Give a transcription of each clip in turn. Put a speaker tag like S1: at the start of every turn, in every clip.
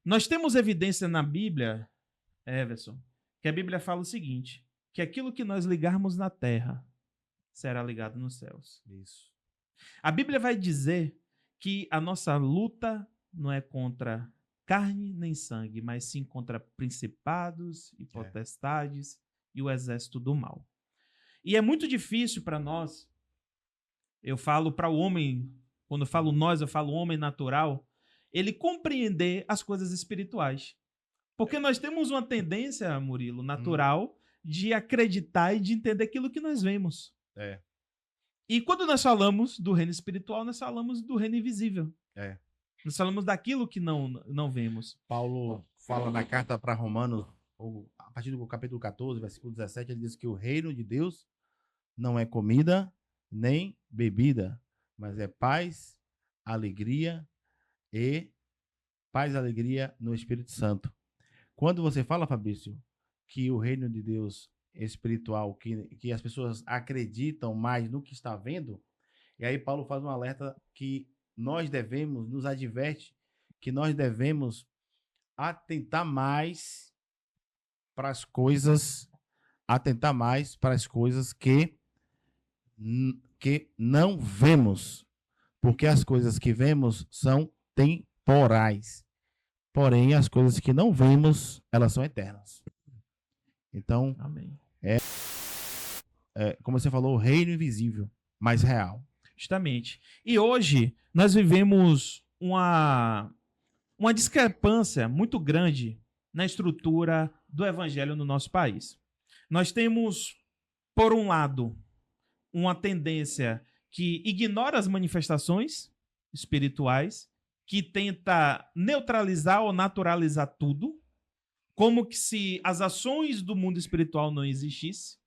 S1: Nós temos evidência na Bíblia, Everson, que a Bíblia fala o seguinte, que aquilo que nós ligarmos na terra será ligado nos céus.
S2: Isso.
S1: A Bíblia vai dizer que a nossa luta não é contra carne nem sangue, mas sim contra principados e potestades e o exército do mal. E é muito difícil para nós, eu falo para o homem, quando eu falo nós, eu falo homem natural, ele compreender as coisas espirituais. Porque nós temos uma tendência, Murilo, natural, de acreditar e de entender aquilo que nós vemos. E quando nós falamos do reino espiritual, nós falamos do reino invisível. Nós falamos daquilo que não vemos.
S2: Paulo fala na carta para Romanos, a partir do capítulo 14, versículo 17, ele diz que o reino de Deus não é comida nem bebida, mas é paz, alegria no Espírito Santo. Quando você fala, Fabrício, que o reino de Deus espiritual, que as pessoas acreditam mais no que está vendo, e aí Paulo faz um alerta que nós devemos, nos adverte, que nós devemos atentar mais para as coisas que não vemos, porque as coisas que vemos são temporais, porém as coisas que não vemos, elas são eternas. Então,
S1: Amém.
S2: Como você falou, o reino invisível, mas real.
S1: Justamente. E hoje nós vivemos uma discrepância muito grande na estrutura do evangelho no nosso país. Nós temos, por um lado, uma tendência que ignora as manifestações espirituais, que tenta neutralizar ou naturalizar tudo, como que se as ações do mundo espiritual não existissem,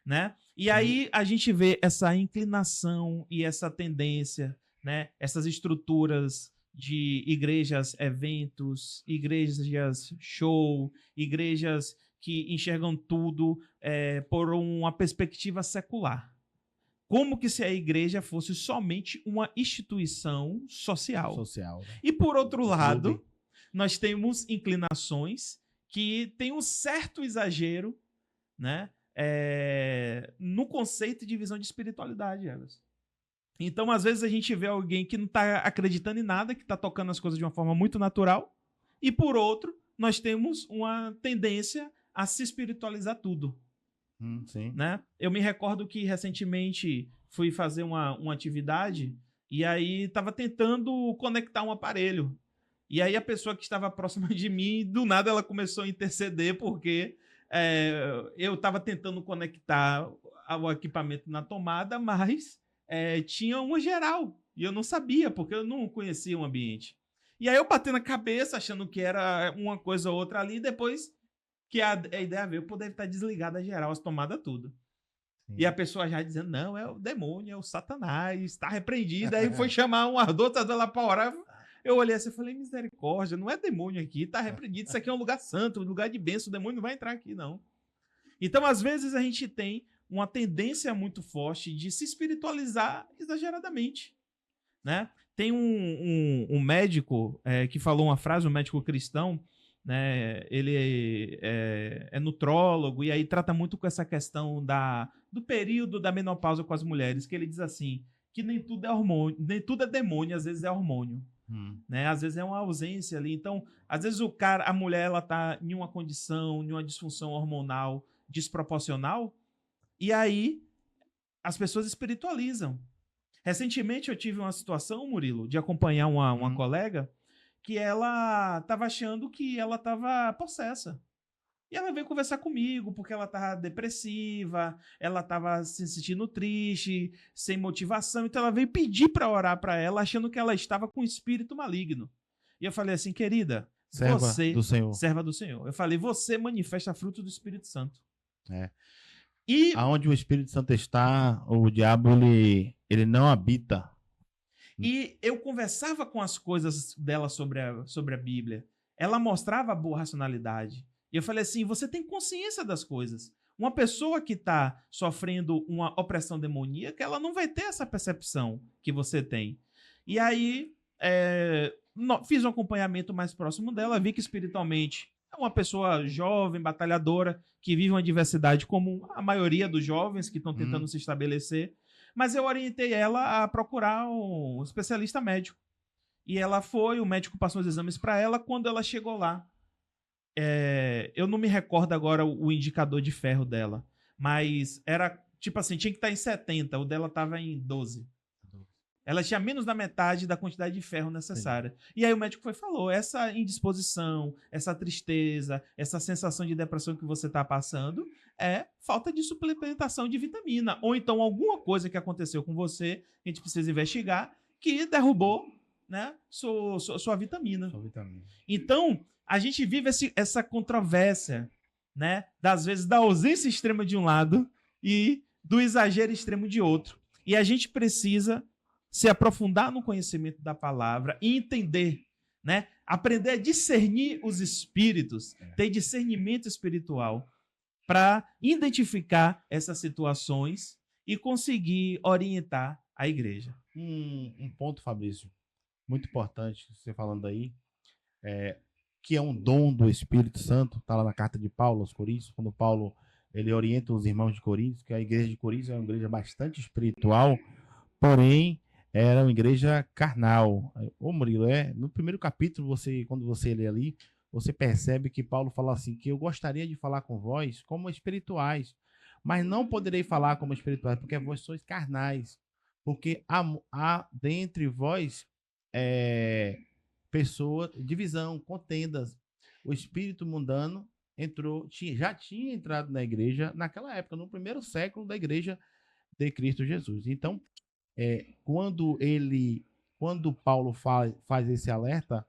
S1: né? E aí a gente vê essa inclinação e essa tendência, né? Essas estruturas de igrejas, eventos, igrejas show, igrejas que enxergam tudo por uma perspectiva secular. Como que se a igreja fosse somente uma instituição social.
S2: Né?
S1: E por outro lado, nós temos inclinações que têm um certo exagero, né? No conceito de visão de espiritualidade, Everson. Então, às vezes, a gente vê alguém que não está acreditando em nada, que está tocando as coisas de uma forma muito natural, e por outro, nós temos uma tendência a se espiritualizar tudo.
S2: Sim.
S1: Né? Eu me recordo que recentemente fui fazer uma atividade e aí estava tentando conectar um aparelho. E aí a pessoa que estava próxima de mim, do nada ela começou a interceder porque eu estava tentando conectar o equipamento na tomada, mas tinha uma geral. E eu não sabia, porque eu não conhecia o ambiente. E aí eu bati na cabeça, achando que era uma coisa ou outra ali, e depois que a ideia veio, poder estar desligada geral, as tomadas, tudo. Sim. E a pessoa já dizendo, não, é o demônio, é o Satanás, está repreendido. Aí foi chamar um ardor, tá lá para orar. Eu olhei assim e falei, misericórdia, não é demônio aqui, está repreendido. Isso aqui é um lugar santo, um lugar de bênção, o demônio não vai entrar aqui, não. Então, às vezes, a gente tem uma tendência muito forte de se espiritualizar exageradamente, né? Tem um médico que falou uma frase, um médico cristão, né? Ele é nutrólogo e aí trata muito com essa questão do período da menopausa com as mulheres, que ele diz assim, que nem tudo é hormônio, nem tudo é demônio, às vezes é hormônio. Né? Às vezes é uma ausência ali. Então, às vezes a mulher, ela tá em uma condição, em uma disfunção hormonal desproporcional, e aí as pessoas espiritualizam. Recentemente eu tive uma situação, Murilo, de acompanhar uma colega que ela estava achando que ela estava possessa. E ela veio conversar comigo porque ela estava depressiva, ela estava se sentindo triste, sem motivação. Então ela veio pedir para orar para ela, achando que ela estava com um espírito maligno. E eu falei assim, querida, serva do Senhor. Eu falei, você manifesta fruto do Espírito Santo.
S2: E aonde o Espírito Santo está, o diabo ele não habita.
S1: E eu conversava com as coisas dela sobre a Bíblia. Ela mostrava boa racionalidade. E eu falei assim, você tem consciência das coisas. Uma pessoa que está sofrendo uma opressão demoníaca, ela não vai ter essa percepção que você tem. E aí, fiz um acompanhamento mais próximo dela, vi que espiritualmente é uma pessoa jovem, batalhadora, que vive uma diversidade como a maioria dos jovens que estão tentando se estabelecer. Mas eu orientei ela a procurar um especialista médico. E ela foi, o médico passou os exames para ela. Quando ela chegou lá, eu não me recordo agora o indicador de ferro dela, mas era tipo assim, tinha que estar em 70, o dela estava em 12. Ela tinha menos da metade da quantidade de ferro necessária. Sim. E aí o médico falou, essa indisposição, essa tristeza, essa sensação de depressão que você está passando é falta de suplementação de vitamina. Ou então alguma coisa que aconteceu com você, a gente precisa investigar, que derrubou, né, sua vitamina. Então, a gente vive essa controvérsia, né, das vezes da ausência extrema de um lado e do exagero extremo de outro. E a gente precisa se aprofundar no conhecimento da palavra e entender, né? Aprender a discernir os espíritos, ter discernimento espiritual para identificar essas situações e conseguir orientar a igreja.
S2: Um ponto, Fabrício, muito importante, você falando aí, que é um dom do Espírito Santo, está lá na carta de Paulo aos Coríntios, quando Paulo ele orienta os irmãos de Coríntios, que a igreja de Coríntios é uma igreja bastante espiritual, porém era uma igreja carnal. Ô Murilo, no primeiro capítulo, quando você lê ali, você percebe que Paulo fala assim, que eu gostaria de falar com vós como espirituais, mas não poderei falar como espirituais, porque vós sois carnais, porque há dentre vós pessoas, divisão, contendas. O espírito mundano já tinha entrado na igreja naquela época, no primeiro século da igreja de Cristo Jesus. Então, quando Paulo faz esse alerta,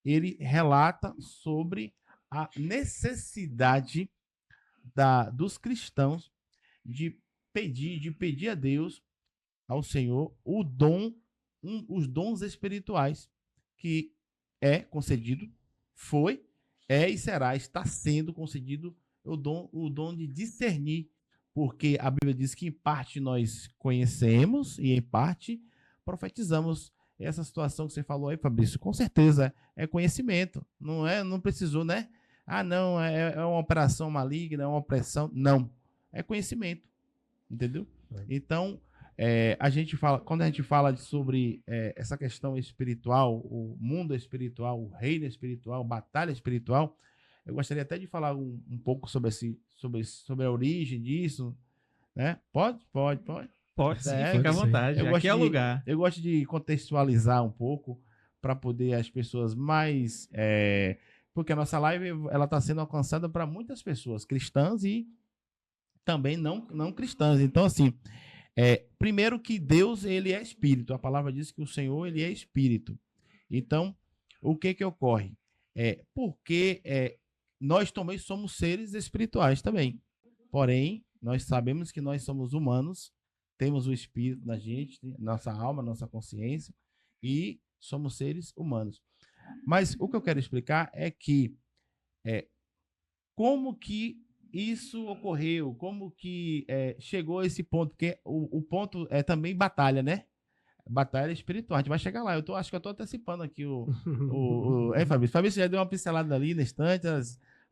S2: ele relata sobre a necessidade dos cristãos de pedir a Deus, ao Senhor, os dons espirituais que concedido, e será, está sendo concedido o dom de discernir, porque a Bíblia diz que em parte nós conhecemos e em parte profetizamos. Essa situação que você falou aí, Fabrício, com certeza é conhecimento, não precisou, né? Não, é uma operação maligna, é uma opressão, não, é conhecimento, entendeu? Então, quando a gente fala sobre essa questão espiritual, o mundo espiritual, o reino espiritual, batalha espiritual, eu gostaria até de falar um pouco sobre a origem disso, né? Pode,
S1: sim, fica à vontade, aqui é o lugar.
S2: Eu gosto de contextualizar um pouco para poder as pessoas mais... porque a nossa live está sendo alcançada para muitas pessoas, cristãs e também não cristãs. Então, assim, primeiro que Deus, ele é espírito. A palavra diz que o Senhor, ele é espírito. Então, o que ocorre? Porque nós também somos seres espirituais também. Porém, nós sabemos que nós somos humanos, temos o espírito na gente, nossa alma, nossa consciência, e somos seres humanos. Mas o que eu quero explicar é que como que isso ocorreu, como que chegou a esse ponto, porque o ponto é também batalha, né? Batalha espiritual. A gente vai chegar lá. Acho que eu estou antecipando aqui Fabrício? Fabrício já deu uma pincelada ali na estante,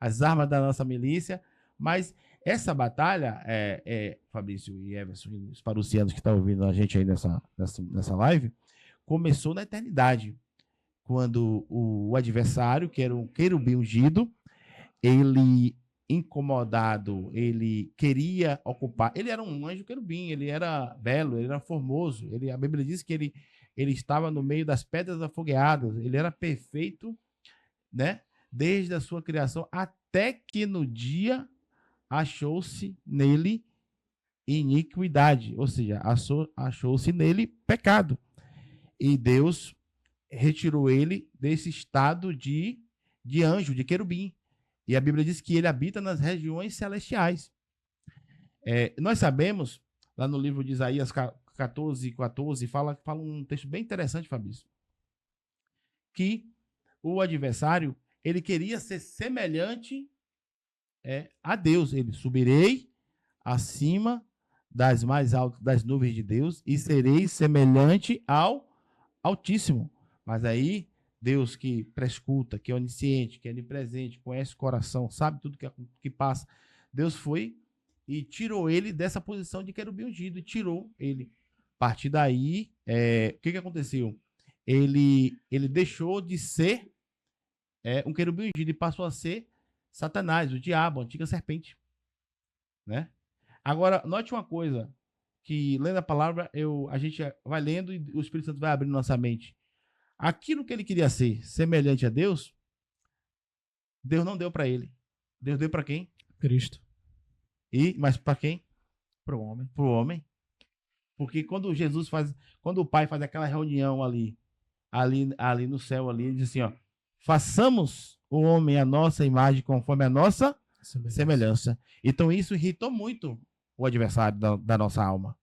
S2: as armas da nossa milícia, mas essa batalha, Fabrício e Everson, os parucianos que estão ouvindo a gente aí nessa live, começou na eternidade, quando o adversário, que era um querubim ungido, ele incomodado, ele queria ocupar, ele era um anjo querubim, ele era belo, ele era formoso, a Bíblia diz que ele estava no meio das pedras afogueadas, ele era perfeito, né? Desde a sua criação, até que no dia achou-se nele iniquidade, ou seja, achou-se nele pecado, e Deus retirou ele desse estado de anjo, de querubim. E a Bíblia diz que ele habita nas regiões celestiais. Nós sabemos, lá no livro de Isaías 14, fala um texto bem interessante, Fabrício, que o adversário, ele queria ser semelhante a Deus. Ele: subirei acima das mais altas das nuvens de Deus e serei semelhante ao Altíssimo. Mas aí Deus que prescuta, que é onisciente, que é onipresente, conhece o coração, sabe tudo que passa. Deus foi e tirou ele dessa posição de querubim ungido, e tirou ele. A partir daí, o que aconteceu? Ele deixou de ser um querubim ungido e passou a ser Satanás, o diabo, a antiga serpente. Né? Agora, note uma coisa, que lendo a palavra, a gente vai lendo e o Espírito Santo vai abrindo nossa mente. Aquilo que ele queria ser, semelhante a Deus, Deus não deu para ele. Deus deu para quem?
S3: Cristo.
S2: Mas para quem?
S1: Para o homem.
S2: Para o homem. Porque quando o Pai faz aquela reunião ali no céu, ali, ele diz assim, ó, façamos o homem a nossa imagem conforme a nossa semelhança. Então isso irritou muito o adversário da nossa alma.